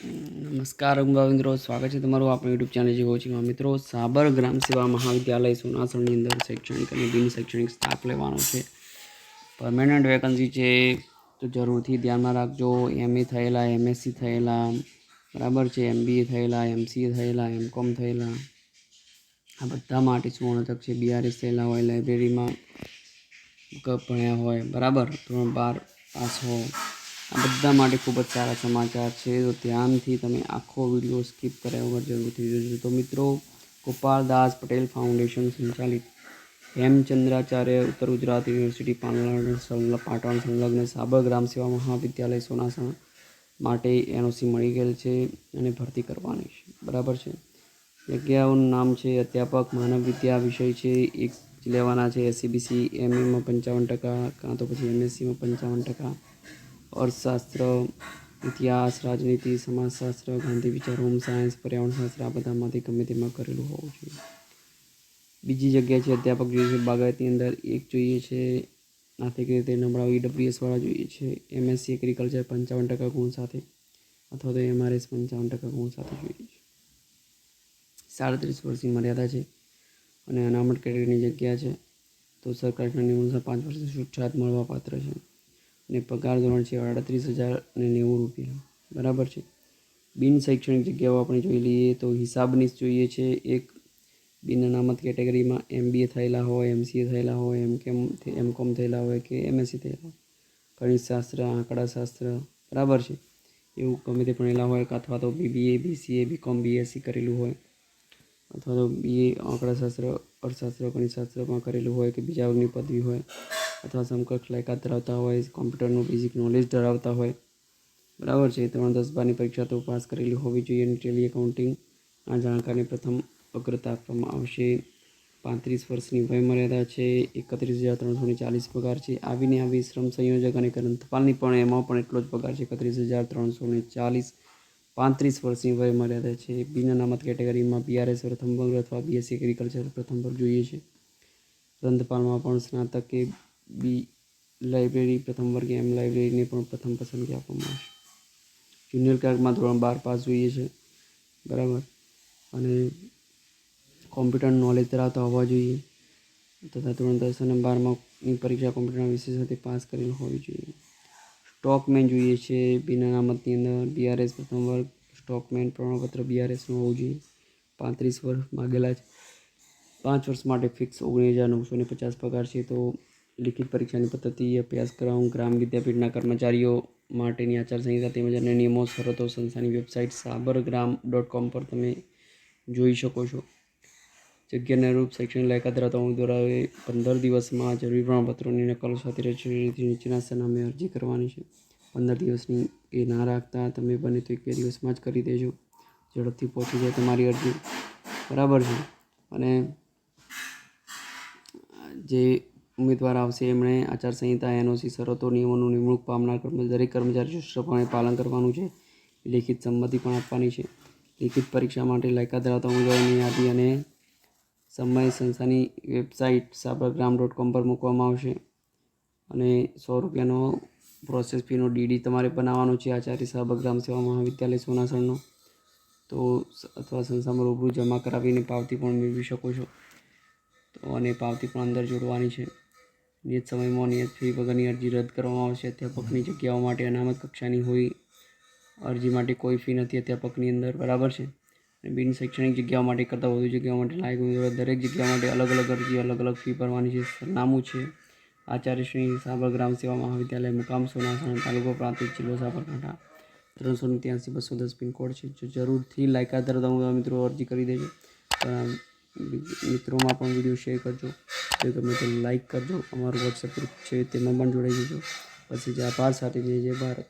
નમસ્કાર મિત્રો, સ્વાગત છે તમારું આપણું યુટ્યુબ ચેનલ જે કોચિંગમાં. મિત્રો, સાબર ગ્રામ સેવા મહાવિદ્યાલય સોનાસણની અંદર શૈક્ષણિક અને બિન શૈક્ષણિક સ્ટાફ લેવાનો છે. પરમેનન્ટ વેકન્સી છે, તો જરૂરથી ધ્યાનમાં રાખજો. MA થયેલા, MSc થયેલા, બરાબર છે, MBA થયેલા, MCA થયેલા, MCOM થયેલા, આ બધા માટે સુવર્ણ તક છે. BRS થયેલા હોય, લાઇબ્રેરીમાં ભણ્યા હોય, બરાબર, ધોરણ 12 પાસ હો, આ બધા માટે ખૂબ જ સારા સમાચાર છે. તો ધ્યાનથી તમે આખો વિડીયો સ્કીપ કર્યા વગર જરૂરથી જોજો. તો મિત્રો, ગોપાલદાસ પટેલ ફાઉન્ડેશન સંચાલિત હેમચંદ્રાચાર્ય ઉત્તર ગુજરાત યુનિવર્સિટી પાટણ સંલગ્ન સાબર ગ્રામ સેવા મહાવિદ્યાલય સોનાસણ માટે NOC મળી ગયેલ છે અને ભરતી કરવાની છે, બરાબર છે. જગ્યાઓનું નામ છે અધ્યાપક માનવ વિદ્યા વિષય છે, એક લેવાના છે. SCBC MAમાં 55%, કાં તો પછી MScમાં 55%, અર્થશાસ્ત્ર, ઇતિહાસ, રાજનીતિ, સમાજશાસ્ત્ર, ગાંધી વિચાર, હોમ સાયન્સ, પર્યાવરણશાસ્ત્ર, આ બધામાંથી ગમે તેમાં કરેલું હોવું જોઈએ. બીજી જગ્યા છે અધ્યાપક જોઈએ છે બાગાયતની અંદર એક જોઈએ છે. આર્થિક રીતે નબળા EWS વાળા જોઈએ છે. MSc એગ્રીકલ્ચર 55% ગુણ સાથે અથવા તો MRS 55% ગુણ સાથે જોઈએ છે. 37 વર્ષની મર્યાદા છે અને અનામત કેટેગરીની જગ્યા છે. તો સરકારના નિયમોનુસાર 5 વર્ષની છૂટછાટ મળવા પાત્ર છે અને પગાર ધોરણ છે 38,090 રૂપિયા, બરાબર છે. બિન શૈક્ષણિક જગ્યાઓ આપણે જોઈ લઈએ તો હિસાબનીસ જોઈએ છે. એક બિન અનામત કેટેગરીમાં MBA થયેલા હોય, MCA થયેલા હોય, MCOM થયેલા હોય કે MSc થયેલા હોય, ગણિતશાસ્ત્ર, આંકડાશાસ્ત્ર, બરાબર છે, એવું ગમે તે ભણેલા હોય, અથવા તો BBA, BCA, BCom, BSc કરેલું હોય, અથવા તો BA આંકડાશાસ્ત્ર, અર્થશાસ્ત્ર, ગણિતશાસ્ત્રમાં કરેલું હોય કે બીજા વર્ગની પદવી હોય, અથવા સમકક્ષ લાયકાત ધરાવતા હોય, કોમ્પ્યુટરનું બેઝિક નોલેજ ધરાવતા હોય, બરાબર છે. 3-10-12ની પરીક્ષા તો પાસ કરેલી હોવી જોઈએ અને ટેલી એકાઉન્ટિંગ આ જાણકારીને પ્રથમ અગ્રતા આપવામાં આવશે. 35 વર્ષની વયમર્યાદા છે. 31,340 પગાર છે. આવી શ્રમ સંયોજક અને ગ્રંથપાલની પણ એમાં પણ એટલો જ પગાર છે, 31,340. 35 વર્ષની વયમર્યાદા છે. બિન અનામત કેટેગરીમાં BRS પ્રથમ વર્ગ અથવા BSc એગ્રીકલ્ચર પ્રથમ વર્ગ જોઈએ છે. ગ્રંથપાલમાં પણ સ્નાતક કે બી લાઇબ્રેરી પ્રથમ વર્ગ M લાઇબ્રેરીને પણ પ્રથમ પસંદગી આપવામાં આવશે. જુનિયર ક્લાર્કમાં ધોરણ 12 પાસ જોઈએ છે, બરાબર, અને કોમ્પ્યુટર નોલેજ ધરાવતા હોવા જોઈએ તથા ધોરણ 10 અને 12ની પરીક્ષા કોમ્પ્યુટરના વિષય સાથે પાસ કરેલ હોવી જોઈએ. સ્ટોકમેન જોઈએ છે બિન અનામતની અંદર. BRS પ્રથમ વર્ગ સ્ટોકમેન પ્રમાણપત્ર BRSનું હોવું જોઈએ. 35 વર્ષ માગેલા છે. 5 વર્ષ માટે ફિક્સ 19,950 પગાર છે. તો લિખિત પરીક્ષાની પદ્ધતિ, અભ્યાસક્રમ, ગ્રામ વિદ્યાપીઠના કર્મચારીઓ માટેની આચારસંહિતા તેમજ અન્ય નિયમો, શરતો સંસ્થાની વેબસાઇટ sabargram.com પર તમે જોઈ શકો છો. જગ્યાને અનુરૂપ શૈક્ષણિક લાયકાત ધરાવતા ઉમેદવારોએ 15 દિવસમાં જરૂરી પ્રમાણપત્રોની નકલ સાથે રજિસ્ટ્રેશનથી નીચેના સરનામે અરજી કરવાની છે. 15 દિવસની એ ના રાખતા તમે બને તો 1-2 દિવસમાં જ કરી દેજો, ઝડપથી પહોંચી જાય તમારી અરજી, બરાબર છે. અને જે ઉમેદવાર આવશે એમણે આચારસંહિતા, NOC, શરતો, નિયમોનું નિમણૂક પામનાર દરેક કર્મચારી ચુસ્તપણે પાલન કરવાનું છે. લેખિત સંમતિ પણ આપવાની છે. લેખિત પરીક્ષા માટે લાયકાત ધરાવતા ઉમેદવારોની યાદી અને સમય સંસ્થાની વેબસાઇટ sabargram.com પર મૂકવામાં આવશે અને 100 રૂપિયાનો પ્રોસેસ ફીનો DD તમારે બનાવવાનો છે. આચાર્ય સાબર ગ્રામ સેવા મહાવિદ્યાલય સોનાસણનો તો અથવા સંસ્થામાં રૂબરૂ જમા કરાવીને પાવતી પણ મેળવી શકો છો. તો અને પાવતી પણ અંદર જોડવાની છે. નિયત સમયમાં નિયત ફી વગરની અરજી રદ કરવામાં આવશે. અધ્યાપકની જગ્યાઓ માટે અનામત કક્ષાની હોય અરજી માટે કોઈ ફી નથી અધ્યાપકની અંદર, બરાબર છે. અને બિન શૈક્ષણિક જગ્યાઓ માટે કરતાં વધુ જગ્યાઓ માટે લાયક ઉમેદવારો દરેક જગ્યા માટે અલગ અલગ અરજી, અલગ અલગ ફી ભરવાની છે. સરનામું છે આચાર્ય શ્રી સાબર ગ્રામ સેવા મહાવિદ્યાલય, મુકામ સોનાસણ, તાલુકો પ્રાંતિજ, જિલ્લો સાબરકાંઠા, 383-210 પિનકોડ છે. જો જરૂરથી લાયકાત ધરાવતા મિત્રો અરજી કરી દેજો. મિત્રોમાં પણ વિડીયો શેર કરજો. જો ગમે તો લાઈક કરજો. અમારું WhatsApp ગ્રુપ છે તેમાં પણ જોડાઈ જજો. પછી જે આભાર સાથે જય ભારત.